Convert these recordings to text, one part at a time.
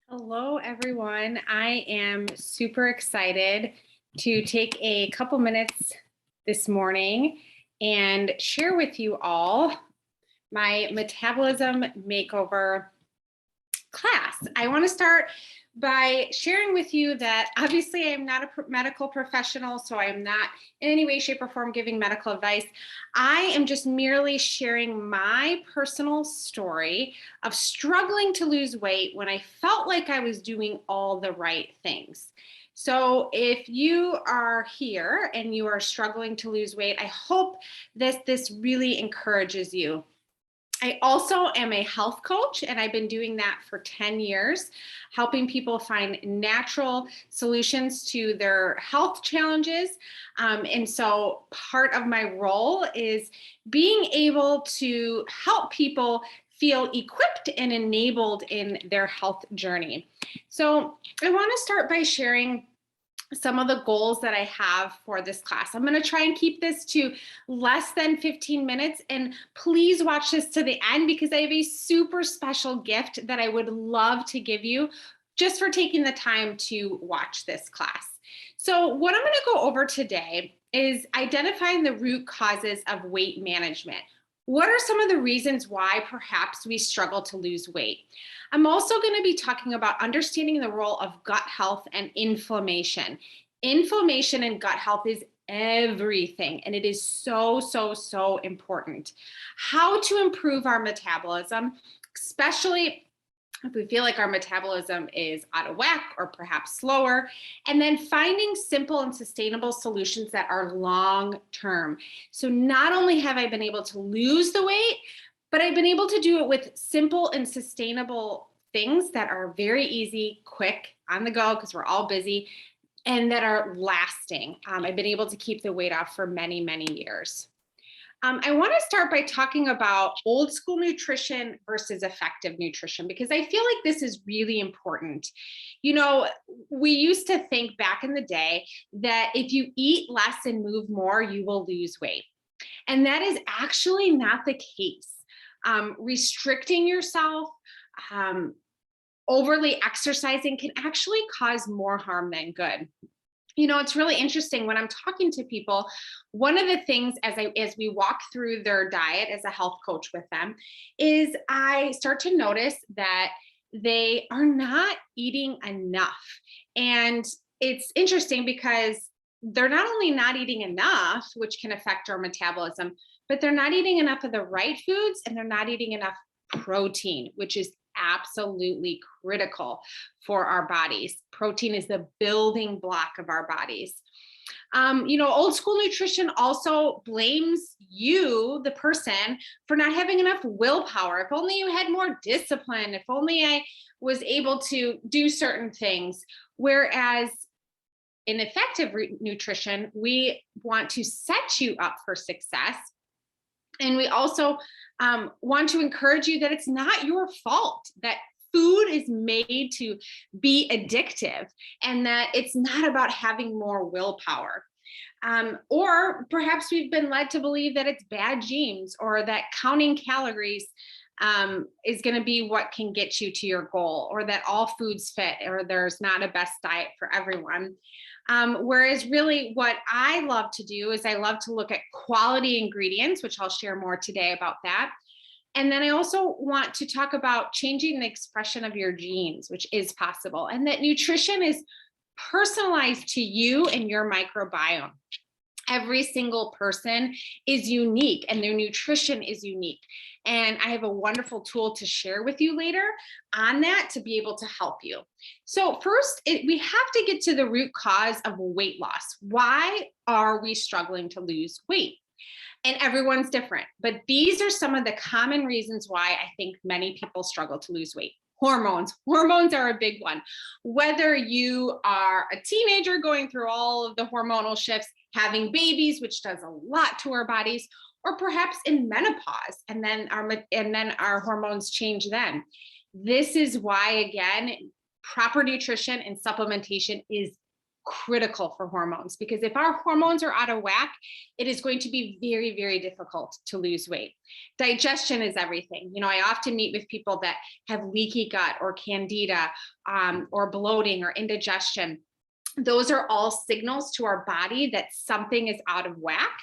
Hello, everyone. I am super excited to take a couple minutes this morning and share with you all my Metabolism Makeover class. I want to start by sharing with you that obviously I'm not a medical professional, so I am not in any way, shape, or form giving medical advice. I am just merely sharing my personal story of struggling to lose weight when I felt like I was doing all the right things. So if you are here and you are struggling to lose weight, I hope that this really encourages you. I also am a health coach, and I've been doing that for 10 years, helping people find natural solutions to their health challenges. And so part of my role is being able to help people feel equipped and enabled in their health journey. So I want to start by sharing some of the goals that I have for this class. I'm going to try and keep this to less than 15 minutes. And please watch this to the end because I have a super special gift that I would love to give you just for taking the time to watch this class. So what I'm going to go over today is identifying the root causes of weight management. What are some of the reasons why perhaps we struggle to lose weight? I'm also going to be talking about understanding the role of gut health and inflammation. Inflammation and gut health is everything, and it is so, so, so important. How to improve our metabolism, especially if we feel like our metabolism is out of whack or perhaps slower, and then finding simple and sustainable solutions that are long term. So not only have I been able to lose the weight, but I've been able to do it with simple and sustainable things that are very easy, quick, on the go, because we're all busy, and that are lasting. I've been able to keep the weight off for many, many years. I want to start by talking about old school nutrition versus effective nutrition, because I feel like this is really important. You know, we used to think back in the day that if you eat less and move more, you will lose weight. And that is actually not the case. Restricting yourself, overly exercising can actually cause more harm than good. You know, it's really interesting when I'm talking to people. One of the things as we walk through their diet as a health coach with them is I start to notice that they are not eating enough. And it's interesting because they're not only not eating enough, which can affect our metabolism, but they're not eating enough of the right foods, and they're not eating enough protein, which is absolutely critical for our bodies. Protein is the building block of our bodies. Old school nutrition also blames you, the person, for not having enough willpower. If only you had more discipline, if only I was able to do certain things. Whereas in effective nutrition, we want to set you up for success. And we also want to encourage you that it's not your fault, that food is made to be addictive, and that it's not about having more willpower. Or perhaps we've been led to believe that it's bad genes, or that counting calories is going to be what can get you to your goal, or that all foods fit, or there's not a best diet for everyone. Whereas really what I love to do is I love to look at quality ingredients, which I'll share more today about that. And then I also want to talk about changing the expression of your genes, which is possible, and that nutrition is personalized to you and your microbiome. Every single person is unique, and their nutrition is unique. And I have a wonderful tool to share with you later on that to be able to help you. So first, we have to get to the root cause of weight loss. Why are we struggling to lose weight? And everyone's different, but these are some of the common reasons why I think many people struggle to lose weight. Hormones. Hormones are a big one. Whether you are a teenager going through all of the hormonal shifts, having babies, which does a lot to our bodies, or perhaps in menopause, and then our hormones change then. This is why, again, proper nutrition and supplementation is critical for hormones, because if our hormones are out of whack, it is going to be very, very difficult to lose weight. Digestion is everything. I often meet with people that have leaky gut or candida, or bloating or indigestion. Those are all signals to our body that something is out of whack.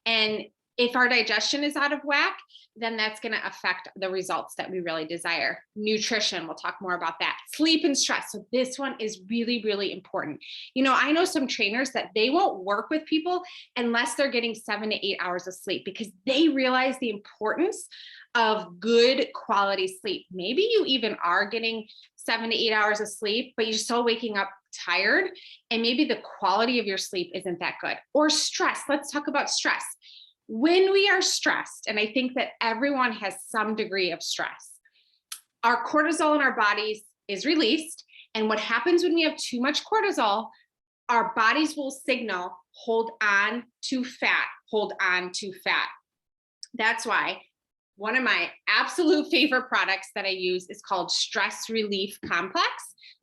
And if our digestion is out of whack, then that's going to affect the results that we really desire. Nutrition, we'll talk more about that. Sleep and stress. So this one is really, really important. I know some trainers that they won't work with people unless they're getting 7 to 8 hours of sleep, because they realize the importance of good quality sleep. Maybe you even are getting 7 to 8 hours of sleep, but you're still waking up tired, and maybe the quality of your sleep isn't that good. Or stress. Let's talk about stress. When we are stressed, and I think that everyone has some degree of stress, our cortisol in our bodies is released. And what happens when we have too much cortisol, our bodies will signal, hold on to fat, hold on to fat. That's why one of my absolute favorite products that I use is called Stress Relief Complex.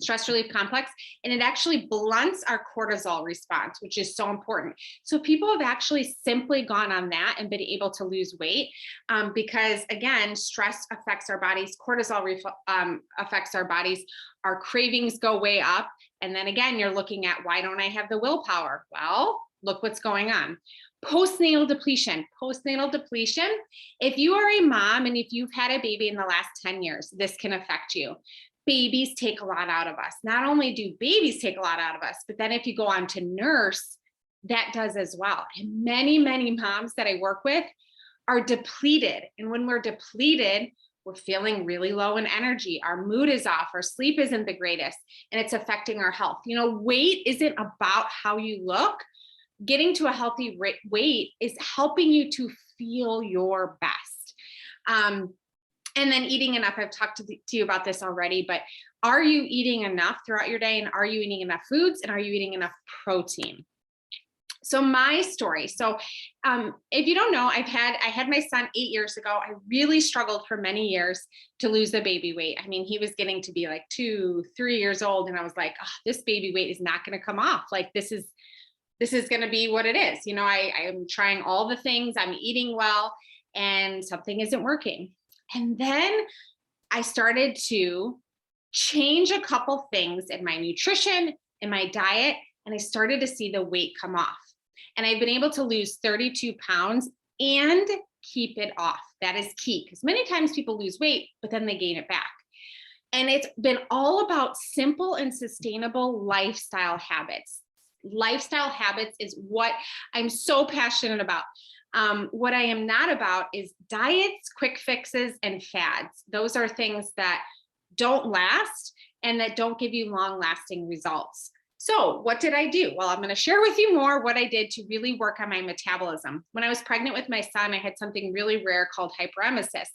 And it actually blunts our cortisol response, which is so important. So people have actually simply gone on that and been able to lose weight, because again, stress affects our bodies, cortisol affects our bodies, our cravings go way up. And then again, you're looking at, why don't I have the willpower? Well, look what's going on. Postnatal depletion. If you are a mom and if you've had a baby in the last 10 years, this can affect you. Babies take a lot out of us. Not only do babies take a lot out of us, but then if you go on to nurse, that does as well. And many, many moms that I work with are depleted. And when we're depleted, we're feeling really low in energy. Our mood is off. Our sleep isn't the greatest, and it's affecting our health. Weight isn't about how you look. Getting to a healthy weight is helping you to feel your best. And then eating enough. I've talked to you about this already, but are you eating enough throughout your day? And are you eating enough foods? And are you eating enough protein? So my story. So if you don't know, I had my son 8 years ago. I really struggled for many years to lose the baby weight. I mean, he was getting to be like 2, 3 years old. And I was like, oh, this baby weight is not going to come off. Like, this is going to be what it is. I'm trying all the things, I'm eating well, and something isn't working. And then I started to change a couple things in my nutrition, in my diet, and I started to see the weight come off. And I've been able to lose 32 pounds and keep it off. That is key, because many times people lose weight, but then they gain it back. And it's been all about simple and sustainable lifestyle habits. Lifestyle habits is what I'm so passionate about. What I am not about is diets, quick fixes, and fads. Those are things that don't last and that don't give you long-lasting results. So what did I do? Well, I'm going to share with you more what I did to really work on my metabolism. When I was pregnant with my son, I had something really rare called hyperemesis.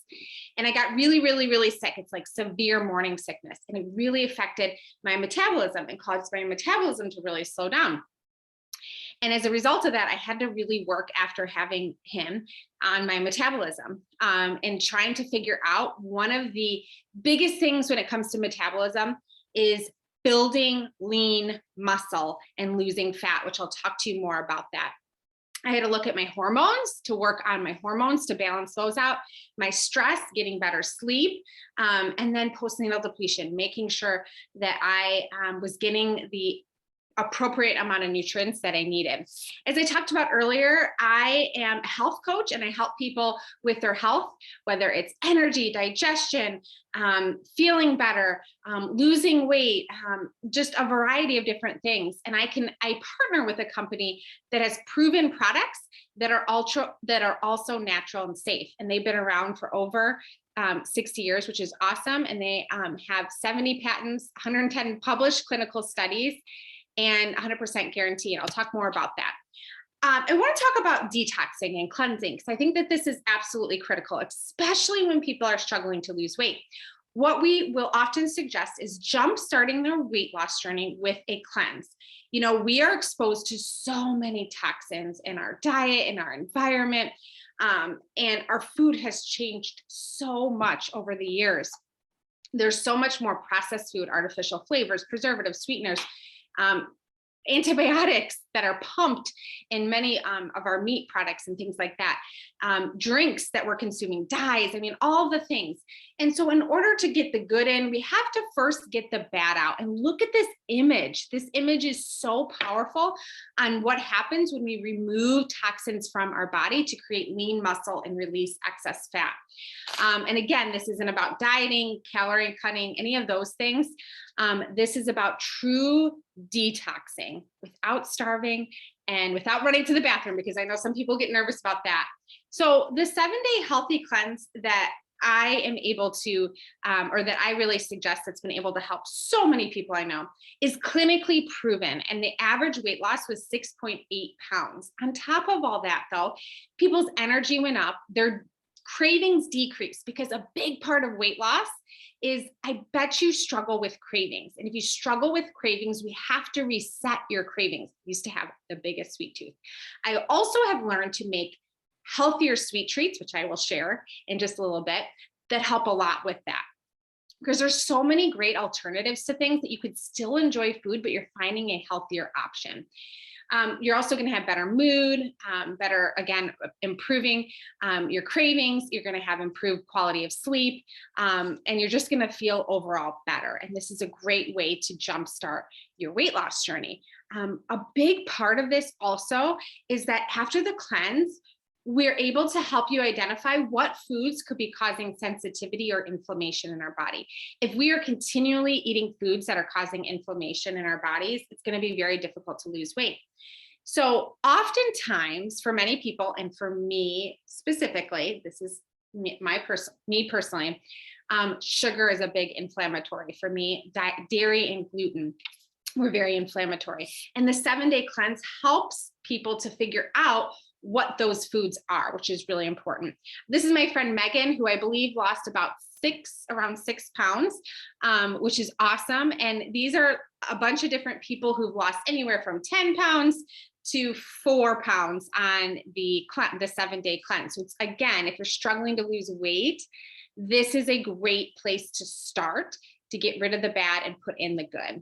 And I got really, really, really sick. It's like severe morning sickness. And it really affected my metabolism and caused my metabolism to really slow down. And as a result of that, I had to really work after having him on my metabolism, and trying to figure out, one of the biggest things when it comes to metabolism is building lean muscle and losing fat, which I'll talk to you more about that. I had to look at my hormones, to work on my hormones, to balance those out, my stress, getting better sleep, and then postnatal depletion, making sure that I was getting the appropriate amount of nutrients that I needed. As I talked about earlier, I am a health coach, and I help people with their health, whether it's energy, digestion, feeling better, losing weight, just a variety of different things. And I partner with a company that has proven products that are also natural and safe. And they've been around for over 60 years, which is awesome. And they have 70 patents, 110 published clinical studies, and 100% guarantee. And I'll talk more about that. I want to talk about detoxing and cleansing, because I think that this is absolutely critical, especially when people are struggling to lose weight. What we will often suggest is jump-starting their weight loss journey with a cleanse. We are exposed to so many toxins in our diet, in our environment, and our food has changed so much over the years. There's so much more processed food, artificial flavors, preservatives, sweeteners. antibiotics that are pumped in many of our meat products and things like that, drinks that we're consuming, dyes, I mean, all the things. And so in order to get the good in, we have to first get the bad out. And look at this image. This image is so powerful on what happens when we remove toxins from our body to create lean muscle and release excess fat. And again, this isn't about dieting, calorie cutting, any of those things. This is about true detoxing without starving and without running to the bathroom, because I know some people get nervous about that. So the 7-day healthy cleanse that I am able to, or that I really suggest that's been able to help so many people I know, is clinically proven. And the average weight loss was 6.8 pounds. On top of all that, though, people's energy went up, their cravings decreased, because a big part of weight loss is, I bet you struggle with cravings. And if you struggle with cravings, we have to reset your cravings. I used to have the biggest sweet tooth. I also have learned to make healthier sweet treats, which I will share in just a little bit, that help a lot with that. Because there's so many great alternatives to things that you could still enjoy food, but you're finding a healthier option. You're also going to have better mood, better, again, improving your cravings. You're going to have improved quality of sleep, and you're just going to feel overall better. And this is a great way to jumpstart your weight loss journey. A big part of this also is that after the cleanse, we're able to help you identify what foods could be causing sensitivity or inflammation in our body. If we are continually eating foods that are causing inflammation in our bodies, it's going to be very difficult to lose weight. So oftentimes for many people, and for me specifically, this is me personally, sugar is a big inflammatory for me. Dairy and gluten were very inflammatory. And the 7-day cleanse helps people to figure out what those foods are, which is really important. This is my friend Megan, who I believe lost around 6 pounds, which is awesome. And these are a bunch of different people who've lost anywhere from 10 pounds to 4 pounds on the 7-day cleanse. So it's, again, if you're struggling to lose weight, this is a great place to start to get rid of the bad and put in the good.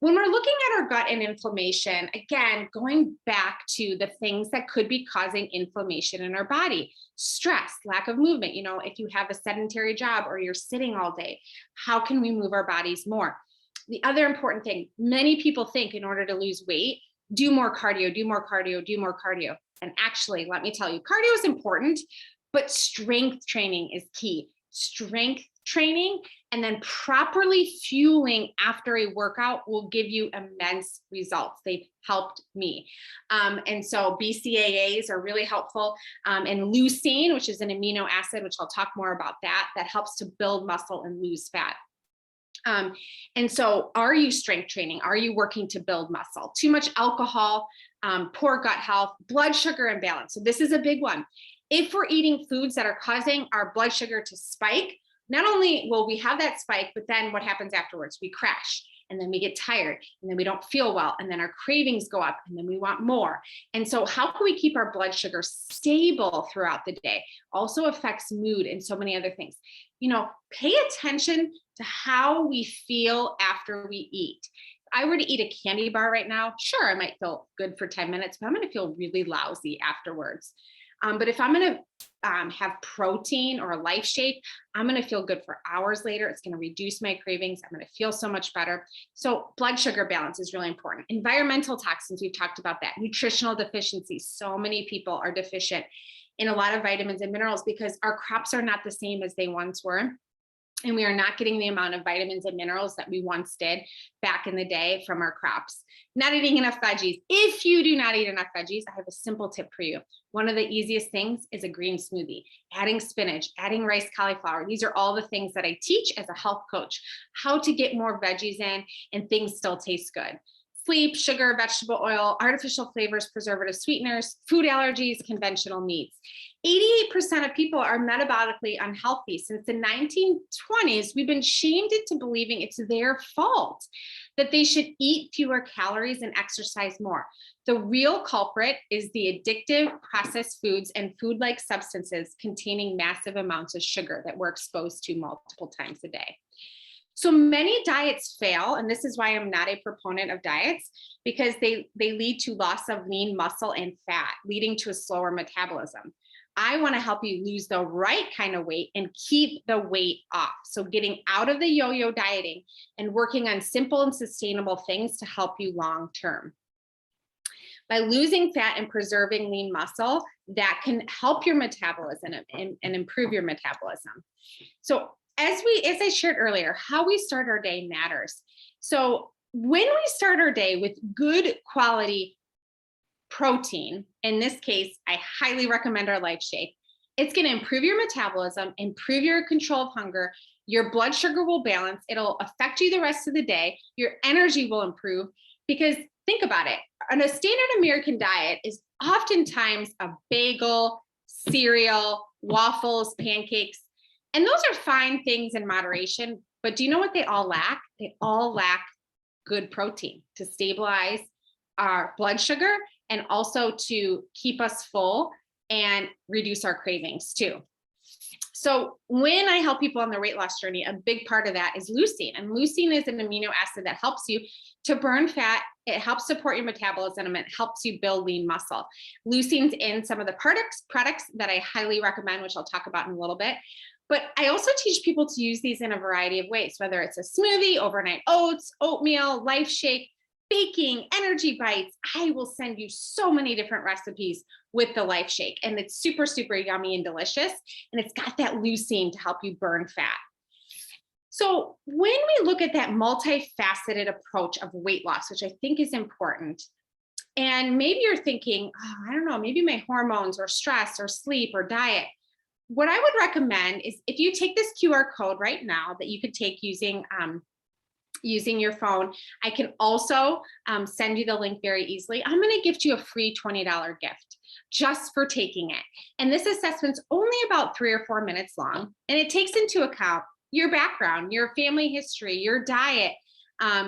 When we're looking at our gut and inflammation, again, going back to the things that could be causing inflammation in our body, stress, lack of movement. You know, if you have a sedentary job or you're sitting all day, how can we move our bodies more? The other important thing, many people think in order to lose weight, do more cardio, do more cardio, do more cardio. And actually, let me tell you, cardio is important, but strength training is key. Strength training and then properly fueling after a workout will give you immense results. They've helped me. And so BCAAs are really helpful. And leucine, which is an amino acid, which I'll talk more about that helps to build muscle and lose fat. And so are you strength training? Are you working to build muscle? Too much alcohol, poor gut health, blood sugar imbalance. So this is a big one. If we're eating foods that are causing our blood sugar to spike, not only will we have that spike, but then what happens afterwards? We crash, and then we get tired, and then we don't feel well, and then our cravings go up, and then we want more. And so how can we keep our blood sugar stable throughout the day? Also affects mood and so many other things. You know, pay attention to how we feel after we eat. If I were to eat a candy bar right now, sure, I might feel good for 10 minutes, but I'm going to feel really lousy afterwards. But if I'm going to have protein or a Life Shake, I'm going to feel good for hours later. It's going to reduce my cravings. I'm going to feel so much better. So blood sugar balance is really important. Environmental toxins, we've talked about that. Nutritional deficiencies. So many people are deficient in a lot of vitamins and minerals because our crops are not the same as they once were. And we are not getting the amount of vitamins and minerals that we once did back in the day from our crops. Not eating enough veggies. If you do not eat enough veggies, I have a simple tip for you. One of the easiest things is a green smoothie, adding spinach, adding rice cauliflower. These are all the things that I teach as a health coach, how to get more veggies in and things still taste good. Sleep, sugar, vegetable oil, artificial flavors, preservatives, sweeteners, food allergies, conventional meats. 88% of people are metabolically unhealthy. Since the 1920s, we've been shamed into believing it's their fault, that they should eat fewer calories and exercise more. The real culprit is the addictive processed foods and food-like substances containing massive amounts of sugar that we're exposed to multiple times a day. So many diets fail, and this is why I'm not a proponent of diets, because they lead to loss of lean muscle and fat, leading to a slower metabolism. I want to help you lose the right kind of weight and keep the weight off. So getting out of the yo-yo dieting and working on simple and sustainable things to help you long term. By losing fat and preserving lean muscle, that can help your metabolism and improve your metabolism. So as I shared earlier, how we start our day matters. So when we start our day with good quality protein, in this case, I highly recommend our Life Shake. It's going to improve your metabolism, improve your control of hunger, your blood sugar will balance, it'll affect you the rest of the day, your energy will improve, because think about it, on a standard American diet is oftentimes a bagel, cereal, waffles, pancakes, and those are fine things in moderation, but do you know what they all lack? They all lack good protein to stabilize our blood sugar and also to keep us full and reduce our cravings too. So when I help people on their weight loss journey, a big part of that is leucine. And leucine is an amino acid that helps you to burn fat. It helps support your metabolism and it helps you build lean muscle. Leucine's in some of the products that I highly recommend, which I'll talk about in a little bit. But I also teach people to use these in a variety of ways, whether it's a smoothie, overnight oats, oatmeal, Life Shake, baking, energy bites. I will send you so many different recipes with the Life Shake, and it's super, super yummy and delicious. And it's got that leucine to help you burn fat. So when we look at that multifaceted approach of weight loss, which I think is important, and maybe you're thinking, oh, I don't know, maybe my hormones or stress or sleep or diet. What I would recommend is if you take this QR code right now that you could take using your phone, I can also send you the link very easily. I'm going to gift you a free $20 gift just for taking it. And this assessment's only about 3 or 4 minutes long, and it takes into account your background, your family history, your diet,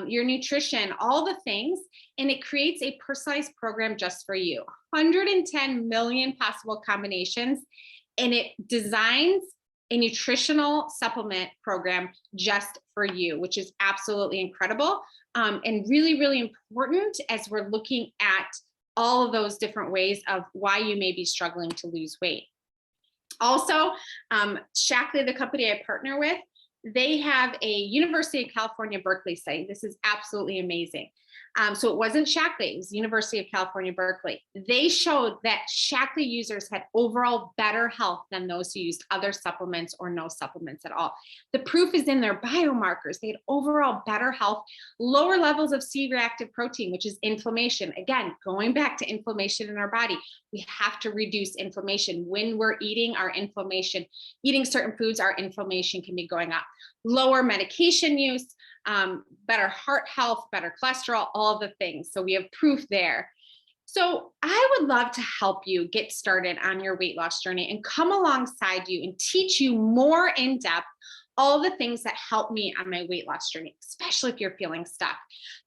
your nutrition, all the things, and it creates a personalized program just for you. 110 million possible combinations, and it designs a nutritional supplement program just for you, which is absolutely incredible and really, really important as we're looking at all of those different ways of why you may be struggling to lose weight. Also, Shaklee, the company I partner with, they have a University of California, Berkeley study. This is absolutely amazing. So it wasn't Shaklee, it was University of California, Berkeley. They showed that Shaklee users had overall better health than those who used other supplements or no supplements at all. The proof is in their biomarkers. They had overall better health, lower levels of C-reactive protein, which is inflammation. Again, going back to inflammation in our body, we have to reduce inflammation. When we're eating certain foods, our inflammation can be going up. Lower medication use, better heart health, better cholesterol, all the things. So we have proof there. So I would love to help you get started on your weight loss journey and come alongside you and teach you more in depth all the things that help me on my weight loss journey, especially if you're feeling stuck.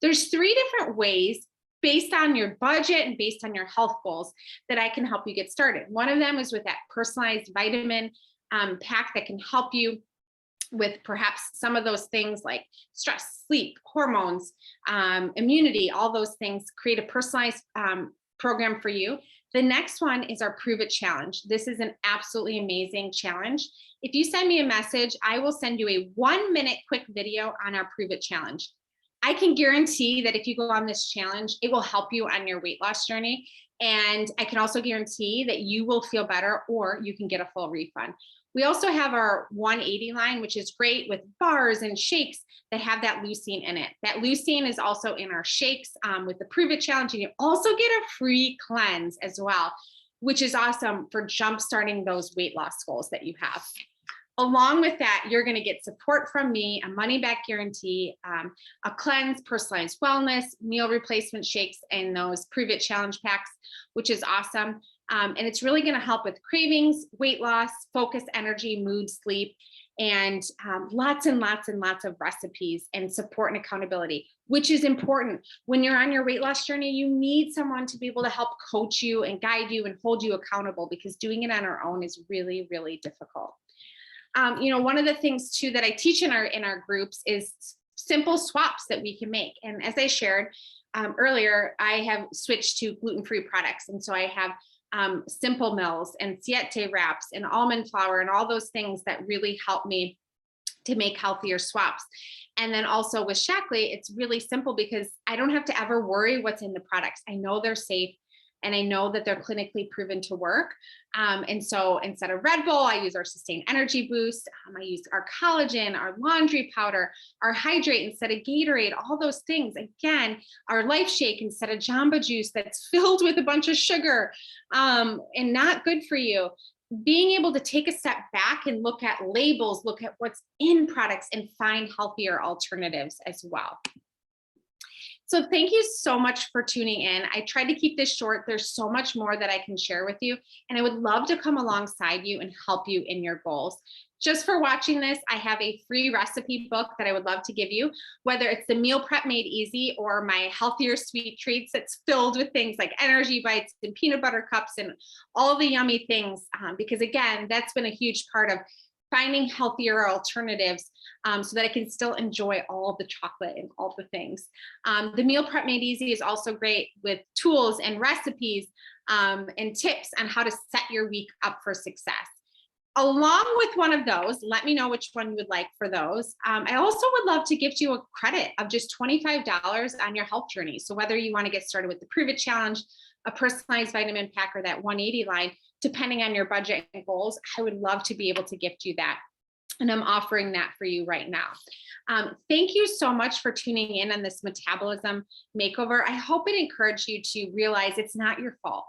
There's 3 different ways based on your budget and based on your health goals that I can help you get started. One of them is with that personalized vitamin pack that can help you with perhaps some of those things like stress, sleep, hormones, immunity, all those things, create a personalized program for you. The next one is our Prove It Challenge. This is an absolutely amazing challenge. If you send me a message, I will send you a 1-minute quick video on our Prove It Challenge. I can guarantee that if you go on this challenge, it will help you on your weight loss journey. And I can also guarantee that you will feel better or you can get a full refund. We also have our 180 line, which is great with bars and shakes that have that leucine in it. That leucine is also in our shakes with the Prove It Challenge. And you also get a free cleanse as well, which is awesome for jumpstarting those weight loss goals that you have. Along with that, you're going to get support from me, a money back guarantee, a cleanse, personalized wellness, meal replacement shakes, and those Prove It Challenge packs, which is awesome. And it's really going to help with cravings, weight loss, focus, energy, mood, sleep, and lots and lots and lots of recipes and support and accountability, which is important. When you're on your weight loss journey, you need someone to be able to help coach you and guide you and hold you accountable, because doing it on our own is really, really difficult. One of the things too that I teach in our groups is simple swaps that we can make. And as I shared earlier, I have switched to gluten-free products. And so I have Simple Mills and Siete wraps and almond flour and all those things that really help me to make healthier swaps. And then also with Shaklee, it's really simple because I don't have to ever worry what's in the products. I know they're safe and I know that they're clinically proven to work. And so instead of Red Bull, I use our Sustain Energy Boost. I use our collagen, our laundry powder, our Hydrate instead of Gatorade, all those things. Again, our Life Shake instead of Jamba Juice that's filled with a bunch of sugar and not good for you. Being able to take a step back and look at labels, look at what's in products and find healthier alternatives as well. So thank you so much for tuning in. I tried to keep this short. There's so much more that I can share with you, and I would love to come alongside you and help you in your goals. Just for watching this, I have a free recipe book that I would love to give you, whether it's the Meal Prep Made Easy or my Healthier Sweet Treats that's filled with things like energy bites and peanut butter cups and all the yummy things. Because again, that's been a huge part of finding healthier alternatives so that I can still enjoy all the chocolate and all the things. The Meal Prep Made Easy is also great with tools and recipes and tips on how to set your week up for success. Along with one of those, let me know which one you would like for those. I also would love to gift you a credit of just $25 on your health journey. So whether you want to get started with the Prove It Challenge, a personalized vitamin pack, or that 180 line, depending on your budget and goals, I would love to be able to gift you that. And I'm offering that for you right now. Thank you so much for tuning in on this Metabolism Makeover. I hope it encouraged you to realize it's not your fault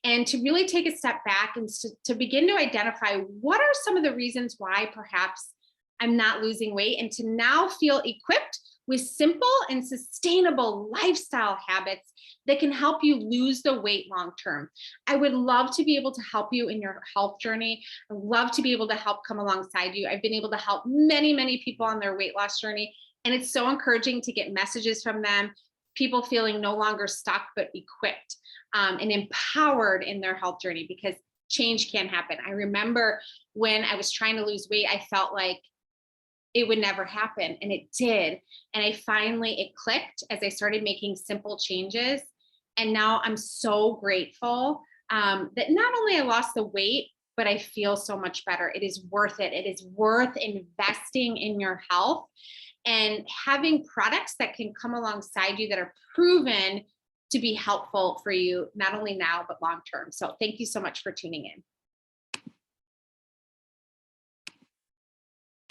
and to really take a step back and to begin to identify what are some of the reasons why perhaps I'm not losing weight, and to now feel equipped with simple and sustainable lifestyle habits that can help you lose the weight long term. I would love to be able to help you in your health journey. I would love to be able to help come alongside you. I've been able to help many, many people on their weight loss journey, and it's so encouraging to get messages from them, people feeling no longer stuck, but equipped and empowered in their health journey, because change can happen. I remember when I was trying to lose weight, I felt like it would never happen, and it did. And it clicked as I started making simple changes. And now I'm so grateful that not only I lost the weight, but I feel so much better. It is worth it. It is worth investing in your health and having products that can come alongside you that are proven to be helpful for you, not only now, but long term. So thank you so much for tuning in.